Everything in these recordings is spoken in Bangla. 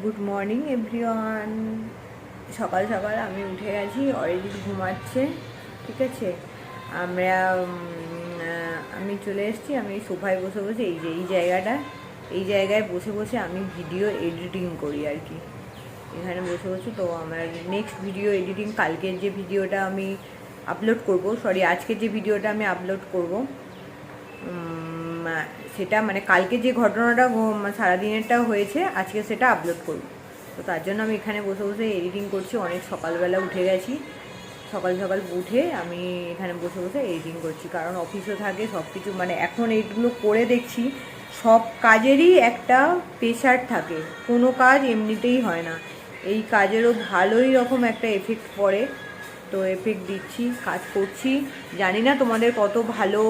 Good morning everyone. সকাল সকাল আমি উঠে গেছি, অরিজিৎ ঘুমাচ্ছে, ঠিক আছে। আমি চলে এসেছি। আমি সোফায় বসে বসে এই জায়গায় বসে বসে আমি ভিডিও এডিটিং করি আর কি। এখানে বসে বসে তো আমার নেক্সট ভিডিও এডিটিং, কালকের যে ভিডিওটা আমি আপলোড করব, আজকের যে ভিডিওটা আমি আপলোড করব, সেটা মানে কালকে যে ঘটনাটা সারাদিনেরটা হয়েছে আজকে সেটা আপলোড করব। তো তার জন্য আমি এখানে বসে বসে এডিটিং করছি। অনেক সকালবেলা উঠে গেছি, সকাল সকাল উঠে আমি এখানে বসে বসে এডিটিং করছি, কারণ অফিসও থাকে সব কিছু। মানে এখন এইগুলো করে দেখছি সব কাজেরই একটা প্রেশার থাকে, কোনো কাজ এমনিতেই হয় না। এই কাজেরও ভালোই রকম একটা এফেক্ট পড়ে। তো এফেক্ট দিচ্ছি, কাজ করছি। জানি না তোমাদের কত ভালো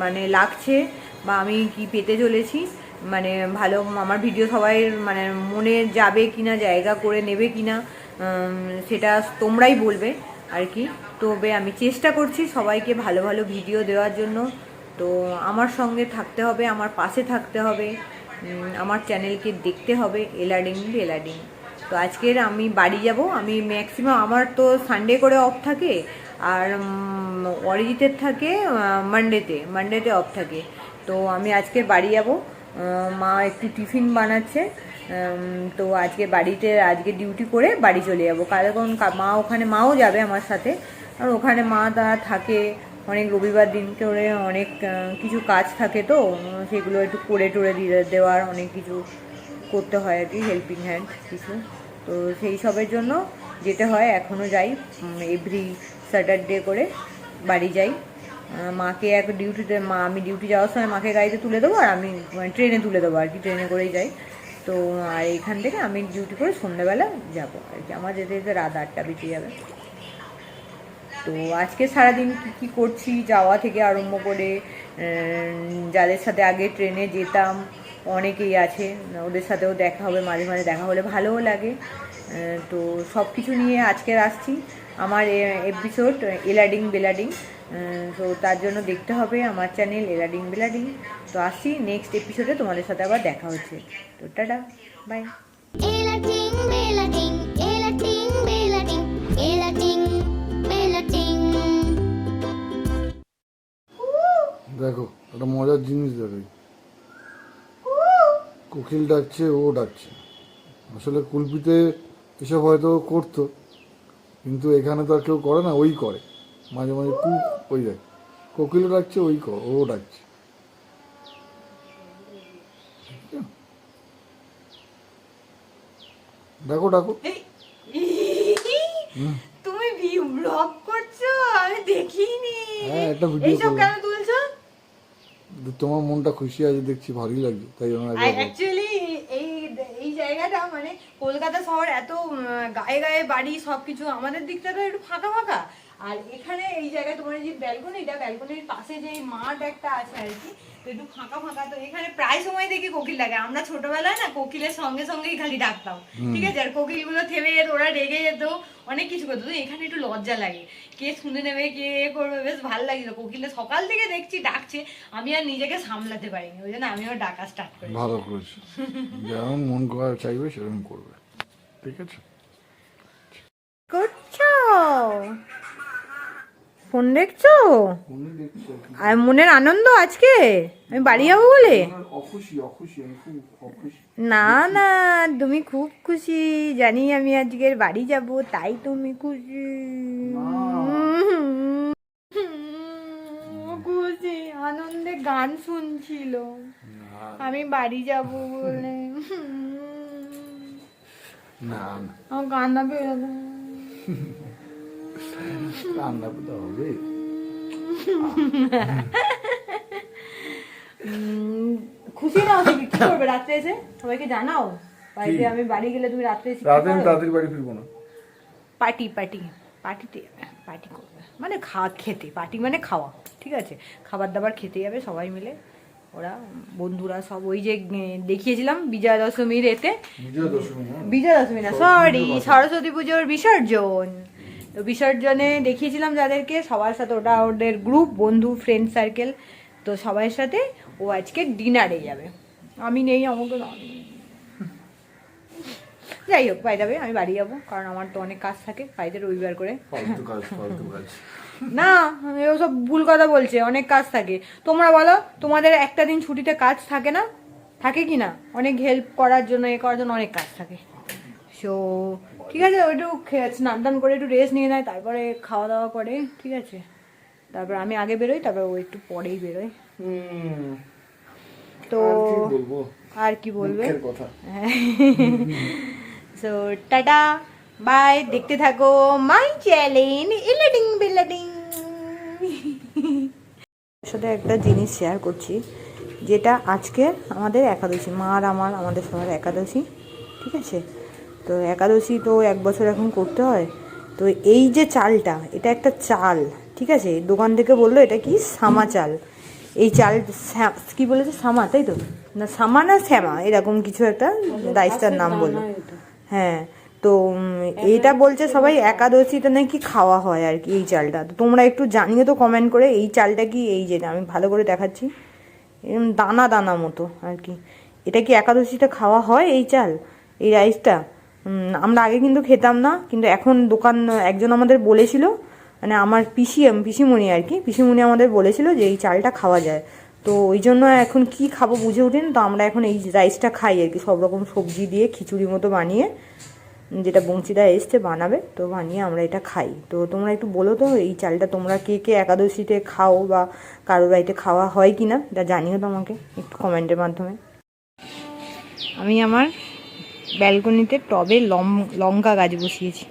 মানে লাগছে বা আমি কি পেতে চলেছি, মানে ভালো আমার ভিডিও সবাই মানে মনে যাবে কিনা, জায়গা করে নেবে কিনা, সেটা তোমরাই বলবে আর কি। তবে আমি চেষ্টা করছি সবাইকে ভালো ভালো ভিডিও দেওয়ার জন্য। তো আমার সঙ্গে থাকতে হবে, আমার পাশে থাকতে হবে, আমার চ্যানেলকে দেখতে হবে এলাডিং বেলাডিং। তো আজকের আমি বাড়ি যাব। আমি ম্যাক্সিমাম আমার তো সানডে করে অফ থাকে, আর অরিজিতের থাকে মানডেতে অফ থাকে। তো আমি আজকে বাড়ি যাব। মা একটু টিফিন বানাচ্ছে, তো আজকে ডিউটি করে বাড়ি চলে যাবো। কারণ মা ওখানে, মাও যাবে আমার সাথে, আর ওখানে মা তারা থাকে অনেক, রবিবার দিন করে অনেক কিছু কাজ থাকে, তো সেগুলো একটু করে টরে দেওয়ার অনেক কিছু করতে হয় আর কি, হেল্পিং হ্যান্ড কিছু। তো সেই সবের জন্য যেতে হয়, এখনও যাই, এভরি স্যাটারডে করে বাড়ি যাই। মাকে এক ডিউটিতে, আমি ডিউটি যাওয়ার সময় মাকে গাড়িতে তুলে দেবো, আর আমি ট্রেনে তুলে দেবো আর কি, ট্রেনে করেই যাই। তো আর এখান থেকে আমি ডিউটি করে সন্ধ্যেবেলা যাবো আর কি, আমার যেতে যেতে রাত 8টা বেজে যাবে। তো আজকে সারাদিন কী কী করছি, যাওয়া থেকে আরম্ভ করে যাদের সাথে আগে ট্রেনে যেতাম অনেকেই আছে, ওদের সাথেও দেখা হবে, মাঝে মাঝে দেখা হলে ভালোও লাগে। তো সব কিছু নিয়ে আজকের আসছি আমার এপিসোড এলাডিং বেলাডিং। তো তার জন্য দেখতে হবে আমার চ্যানেল এলাডিং বেলাডিং। তো আসছি নেক্সট এপিসোডে, তোমাদের সাথে আবার দেখা হচ্ছে। তো টাটা, বাই। এলাডিং বেলাডিং, এলাডিং বেলাডিং, এলাডিং বেলাডিং। দেখো একটা মজার জিনিস দেখো, কোকিল ডাকছে, ও ডাকছে। আসলে কুলপিতে এসব হয়তো করতো, কিন্তু এখানে তো আর কেউ করে না, ওই করে মাঝে মাঝে কুক। ওই দেখ, কোকিলও ডাকছে, ও ডাকছে। ডাকো ডাকো। তুমি ব্লগ করছো, আমি দেখিনি। হ্যাঁ, একটা ভিডিও এইসব করলাম। কেন তুলছো? তোমার মনটা খুশি আছে দেখছি, ভালোই লাগছে, তাই জন্য অ্যাকচুয়ালি এই এই জায়গাটা মানে কলকাতা শহর এত গায়ে গায়ে বাড়ি সবকিছু, আমাদের দিকটা তো একটু ফাঁকা ফাঁকা। আর এখানে এই জায়গায় তোমার যে ব্যালকনির পাশে যে মাঠ একটা আছে আর কি, তো একটু ফাঁকা ফাঁকা। তো এখানে প্রায় সময় দেখি কোকিল ডাকে। আমরা ছোটবেলায় না কোকিলের সঙ্গে সঙ্গেই খালি ডাকতাম, ঠিক আছে। আর কোকিলগুলো থেমে যেত, ওরা রেগে যেত, অনেক কিছু করতো। তো এখানে একটু লজ্জা লাগে, কে শুনে নেবে, কে করবে, বেশ ভালো লাগছিল। কোকিলের সকাল থেকে দেখছি ডাকছে, আমি আর নিজেকে সামলাতে পারিনি, ওই জন্য আমিও ডাকা স্টার্ট করি। ভালো করেছো, যেমন মন করা চাইবে সেরকম করবে, ঠিক আছে। করছো ফোন দেখছো, আর মনের আনন্দ আজকে আমি বাড়ি যাবো বলে? না না, তুমি খুব খুশি, জানি আমি আজকের বাড়ি যাব, তাই তুমি খুশি। খুশি আনন্দে গান শুনছিল আমি বাড়ি যাব বলে। না আমার কান্না পেয়ে রান্না তো হবে। খুশি না হচ্ছে কি করবে রাত্রে এসে? সবাইকে জানাও বাড়িতে, আমি বাড়ি গেলে তুমি রাত্রে এসে রাতে আমি তাড়াতাড়ি বাড়ি ফিরবো না। পার্টিতে পার্টি করবে মানে খেতে, পার্টি মানে খাওয়া, ঠিক আছে। খাবার দাবার খেতে যাবে সবাই মিলে, ওরা বন্ধুরা সব। ওই যে দেখিয়েছিলাম বিজয়া দশমীর এতে, বিজয়া দশমী না সরি, সরস্বতী পুজোর বিসর্জন। তো বিসর্জনে দেখিয়েছিলাম যাদেরকে, সবার সাথে, ওটা ওদের গ্রুপ বন্ধু ফ্রেন্ড সার্কেল, তো সবার সাথে ও আজকে ডিনারে যাবে। আমি নেই, আমাকে যাই হোক, বাই যাবে, আমি বাড়ি যাবো, কারণ আমার তো অনেক কাজ থাকে বাড়িতে রবিবার করে। ফালতু কাজ ফালতু কাজ। না, ও সব ভুল কথা বলছে, অনেক কাজ থাকে। তোমরা বলো, তোমাদের একটা দিন ছুটিতে কাজ থাকে না? থাকে কি না? অনেক হেল্প করার জন্য, এ করার জন্য অনেক কাজ থাকে। সো ঠিক আছে, একটু স্নান টান করে একটু রেস্ট নিয়ে নেয়, তারপরে খাওয়া দাওয়া করে, ঠিক আছে? তারপর আমি আগে বেরোই, তারপর ও একটু পরেই বেরোয়। তো আর কি বলবে? সো টাটা বাই, দেখতে থাকো মাই চ্যানেল ইলাডিং বিলাডিং। সাথে একটা জিনিস শেয়ার করছি, যেটা আজকে আমাদের একাদশী, মা আর আমাদের সবার একাদশী, ঠিক আছে? তো একাদশী তো 1 বছর এখন করতে হয়। তো এই যে চালটা, এটা একটা চাল, ঠিক আছে? দোকান থেকে বললো এটা কি সামা চাল। এই চাল কি বলেছে, সামা, তাই তো? না সামা না শ্যামা, এরকম কিছু একটা রাইসটার নাম বললো। হ্যাঁ, তো এইটা বলছে সবাই একাদশীতে নাকি খাওয়া হয় আর কি এই চালটা। তো তোমরা একটু জানিও তো কমেন্ট করে, এই চালটা কি, এই যেটা আমি ভালো করে দেখাচ্ছি, এরকম দানা দানা মতো আর কি, এটা কি একাদশীতে খাওয়া হয় এই চাল, এই রাইসটা? আমরা আগে কিন্তু খেতাম না, কিন্তু এখন দোকান একজন আমাদের বলেছিল, মানে আমার পিসিমণি আর কি, পিসিমণি আমাদের বলেছিল যে এই চালটা খাওয়া যায়। তো ওই জন্য এখন কি খাবো বুঝে উঠিনি, তো আমরা এখন এই রাইসটা খাই আর কি, সব রকম সবজি দিয়ে খিচুড়ি মতো বানিয়ে, যেটা বংশীদা এসছে বানাবে, তো বানিয়ে আমরা এটা খাই। তো তোমরা একটু বলো তো এই চালটা তোমরা কে কে একাদশীতে খাও, বা কারোর বাড়িতে খাওয়া হয় কি না, এটা জানিও তো আমাকে একটু কমেন্টের মাধ্যমে। আমি আমার ব্যালকনিতে টবে লঙ্কা গাছ বসিয়েছি।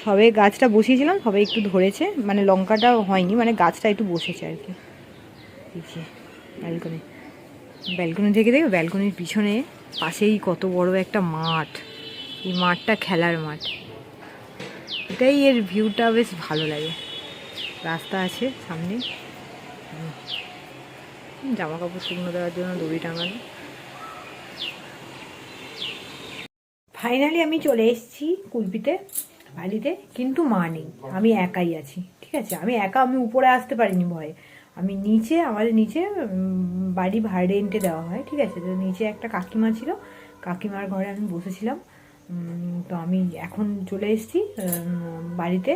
সবে গাছটা বসিয়েছিলাম, সবে একটু ধরেছে, মানে লঙ্কাটা হয়নি, মানে গাছটা একটু বসেছে আর কি। ব্যালকনি থেকে দেখো, ব্যালকনির পিছনে পাশেই কত বড় একটা মাঠ, এই মাঠটা খেলার মাঠ, এটাই এর ভিউটা বেশ ভালো লাগে। রাস্তা আছে সামনে, জামা কাপড় শুকনো দেওয়ার জন্য দড়ি টাঙানো। ফাইনালি আমি চলে এসেছি কুলপিতে, বাড়িতে, কিন্তু মা নেই, আমি একাই আছি, ঠিক আছে? আমি একা, আমি উপরে আসতে পারিনি ভয়ে, আমি নিচে, আমাদের নিচে বাড়ি ভাড়া রেন্টে দেওয়া হয়, ঠিক আছে? তো নিচে একটা কাকিমা ছিল, কাকিমার ঘরে আমি বসেছিলাম। তো আমি এখন চলে এসেছি বাড়িতে।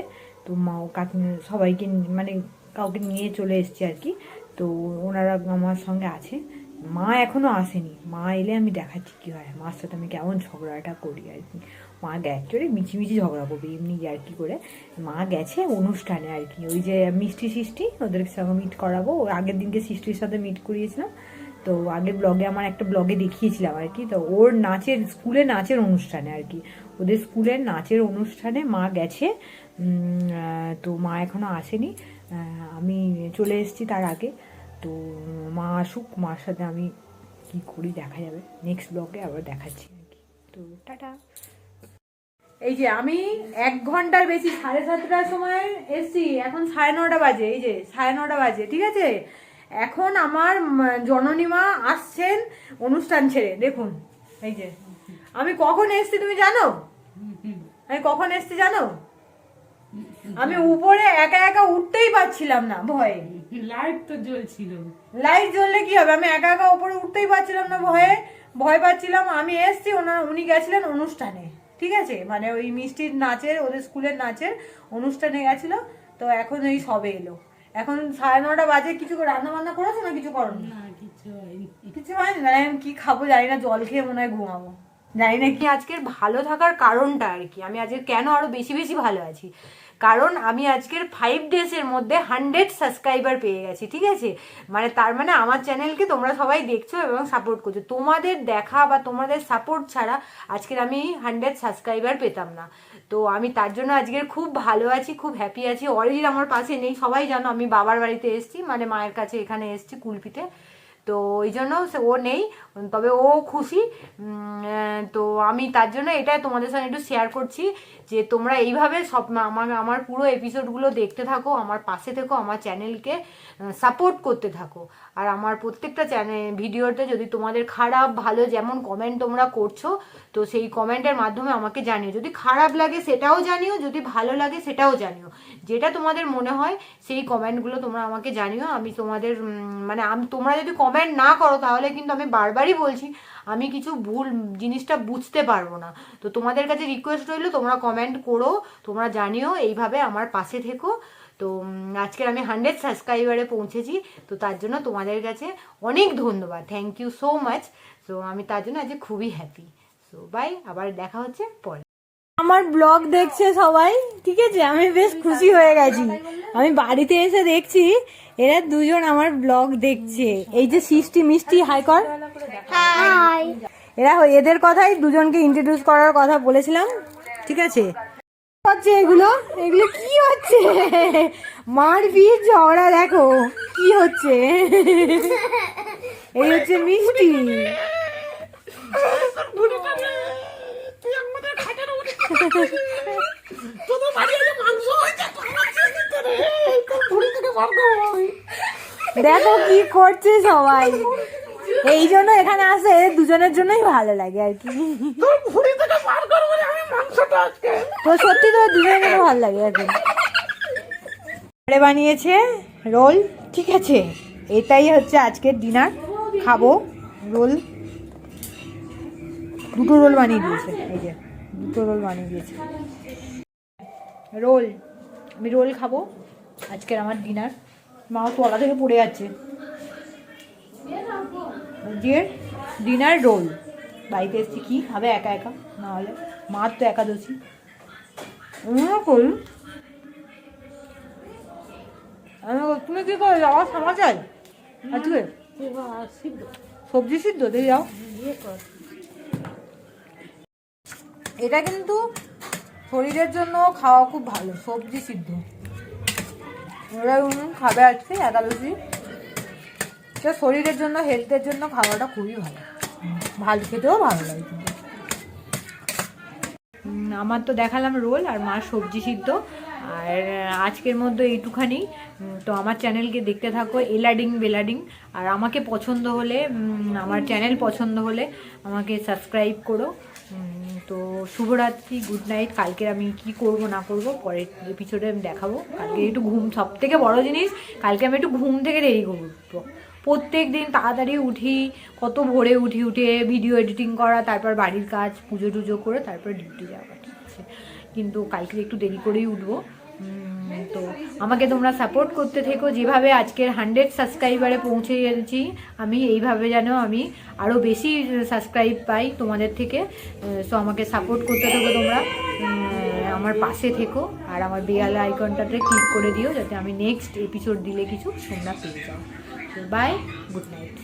তো মা কাকিমা সবাইকে মানে কাউকে নিয়ে চলে এসেছি আর কি। তো ওনারা আমার সঙ্গে আছে, মা এখনও আসেনি। মা এলে আমি দেখাচ্ছি কী হয়, মার সাথে আমি কেমন ঝগড়াটা করি আর কি। মা অ্যাকচুয়ালি মিছিমিছি ঝগড়া করবে, এমনি আর কি করে। মা গেছে অনুষ্ঠানে আর কি, ওই যে মিষ্টি ওদের সঙ্গে মিট করাবো, ওর আগের দিনকে সৃষ্টির সাথে মিট করিয়েছিলাম। তো আগের ব্লগে, আমার একটা ব্লগে দেখিয়েছিলাম আর কি। তো ওর নাচের, স্কুলে নাচের অনুষ্ঠানে আর কি, ওদের স্কুলের নাচের অনুষ্ঠানে মা গেছে। তো মা এখনও আসেনি, আমি চলে এসেছি তার আগে। তো মা আসুক, মার সাথে আমি কি করি দেখা যাবে, নেক্সট ব্লগে আবার দেখাচ্ছি আর কি। তো টাটা। এই যে আমি 1 ঘন্টার বেশি, 7:30টার সময় এসছি, এখন 9:30 বাজে, এই যে 9:30 বাজে, ঠিক আছে? এখন আমার জননীমা আসছেন অনুষ্ঠান ছেড়ে, দেখুন এই যে। আমি কখন এসছি তুমি জানো? আমি কখন এসছি জানো? আমি উপরে একা একা উঠতেই পারছিলাম না ভয়ে, লাইট তো জ্বলছিল। লাইট জ্বললে কি হবে, আমি একা একা উপরে উঠতেই পারছিলাম না, ভয় পাচ্ছিলাম। আমি এসছি, উনি গেছিলেন অনুষ্ঠানে, ঠিক আছে? মানে ওই মিষ্টির নাচের, ওদের স্কুলের নাচের অনুষ্ঠানে গেছিল। তো এখন এই সবে এলো, এখন 9:30 বাজে। কিছু রান্না বান্না করেছো না? কিছু করো না, কিছু হয়নি। কিছু হয়নি, মানে আমি কি খাবো জানি না, জল খেয়ে মনে হয় ঘুমাবো, জানি না। কি আজকের ভালো থাকার কারণটা আর কি, আমি আজকে কেন আরো বেশি বেশি ভালো আছি, কারণ আমি আজকের 5 ডেজের মধ্যে 100 সাবস্ক্রাইবার পেয়ে গেছি, ঠিক আছে? মানে তার মানে আমার চ্যানেলকে তোমরা সবাই দেখছো এবং সাপোর্ট করছো, তোমাদের দেখা বা তোমাদের সাপোর্ট ছাড়া আজকের আমি 100 সাবস্ক্রাইবার পেতাম না। তো আমি তার জন্য আজকের খুব ভালো আছি, খুব হ্যাপি আছি। অরিজিৎ আমার পাশে নেই, সবাই জানো আমি বাবার বাড়িতে এসেছি, মানে মায়ের কাছে এখানে এসেছি কুলপিতে। তো ওই জন্য ও নেই, তবে ও খুশি। তো আমি তার জন্য এটা তোমাদের সঙ্গে একটু শেয়ার করছি, যে তোমরা এইভাবে সব আমার পুরো এপিসোডগুলো দেখতে থাকো, আমার পাশে থেকো, আমার চ্যানেলকে সাপোর্ট করতে থাকো। আর আমার প্রত্যেকটা ভিডিওতে যদি তোমাদের খারাপ ভালো যেমন কমেন্ট তোমরা করছো, তো সেই কমেন্টের মাধ্যমে আমাকে জানিও। যদি খারাপ লাগে সেটাও জানিও, যদি ভালো লাগে সেটাও জানিও, যেটা তোমাদের মনে হয় সেই কমেন্টগুলো তোমরা আমাকে জানিও। আমি তোমাদের মানে তোমরা যদি কমেন্ট কমেন্ট না করো তাহলে কিন্তু আমি বারবারই বলছি আমি কিছু ভুল জিনিসটা বুঝতে পারবো না। তো তোমাদের কাছে রিকোয়েস্ট রইলো তোমরা কমেন্ট করো, তোমরা জানিও, এইভাবে আমার পাশে থেকো। তো আজকের আমি 100 সাবস্ক্রাইবারে পৌঁছেছি, তো তার জন্য তোমাদের কাছে অনেক ধন্যবাদ, থ্যাংক ইউ সো মাচ। তো আমি তার জন্য আজকে খুবই হ্যাপি। সো বাই, আবার দেখা হচ্ছে পরে। আমার ব্লগ দেখছে সবাই, ঠিক আছে, আমি বেশ খুশি হয়ে গেছি। আমি বাড়িতে এসে দেখছি এরা দুজন আমার ব্লগ দেখছে। এই যে সৃষ্টি মিষ্টি, হাই কর। হাই। এরা এদের কথাই দুজনকে ইন্ট্রোডিউস করার কথা বলেছিলাম, ঠিক আছে। হচ্ছে এগুলো এগুলো কি হচ্ছে? মারপিট ঝগড়া, দেখো কি হচ্ছে। এই হচ্ছে মিষ্টি। দেখো কি করছে সবাই, এই জন্য এখানে আসে, দুজনের জন্যই ভালো লাগে আর কি। তো সত্যি তো দুজনের জন্য ভালো লাগে আর কি। বানিয়েছে রোল, ঠিক আছে, এটাই হচ্ছে আজকের ডিনার, খাবো রোল। দুটো রোল বানিয়ে দিয়েছে, এই যে দুটো রোল বানিয়ে দিয়েছে রোল। আমি রোল খাবো, আজকের আমার ডিনার। মাও তলা থেকে পড়ে যাচ্ছে। যে ডিনার রোল, বাড়িতে এসেছি কী খাবে একা একা, না হলে মার তো একাদশী। করুন, তুমি কী করে যাওয়া সমাচার আজকে? সবজি সিদ্ধ দিয়ে যাও। এটা কিন্তু শরীরের জন্য খাওয়া খুব ভালো, সবজি সিদ্ধ। ওরা খাবে আজকে একাদশী, তো শরীরের জন্য, হেলথের জন্য খাওয়াটা খুবই ভালো, ভালো খেতেও ভালো লাগে। আমার তো দেখালাম রোল আর মার সবজি সিদ্ধ, আর আজকের মধ্যে এইটুখানি। তো আমার চ্যানেলকে দেখতে থাকো, এলাডিং বেলাডিং। আর আমাকে পছন্দ হলে, আমার চ্যানেল পছন্দ হলে আমাকে সাবস্ক্রাইব করো। তো শুভরাত্রি, গুড নাইট। কালকে আমি কি করব না করব পরের এপিসোডে আমি দেখাবো। কালকে একটু ঘুম, সব থেকে বড় জিনিস, কালকে আমি একটু ঘুম থেকে দেরি করবো। প্রত্যেক দিন তাড়াতাড়ি উঠি, কত ভোরে উঠে ভিডিও এডিটিং করা, তারপর বাড়ির কাজ, পুজো টুজো করে তারপর ডিউটি যাওয়া, ঠিক আছে। কিন্তু কালকে একটু দেরি করেই উঠবো। তো আমাকে তোমরা সাপোর্ট করতে থেকো, যেভাবে আজকের 100 সাবস্ক্রাইবারে পৌঁছে গেছি আমি, এইভাবে যেন আমি আরও বেশি সাবস্ক্রাইব পাই তোমাদের থেকে। সো আমাকে সাপোর্ট করতে থেকো তোমরা, আমার পাশে থেকো, আর আমার বেল আইকনটাতে ক্লিক করে দিও যাতে আমি নেক্সট এপিসোড দিলে কিছু তোমরা পেয়ে যাও। Bye, good night.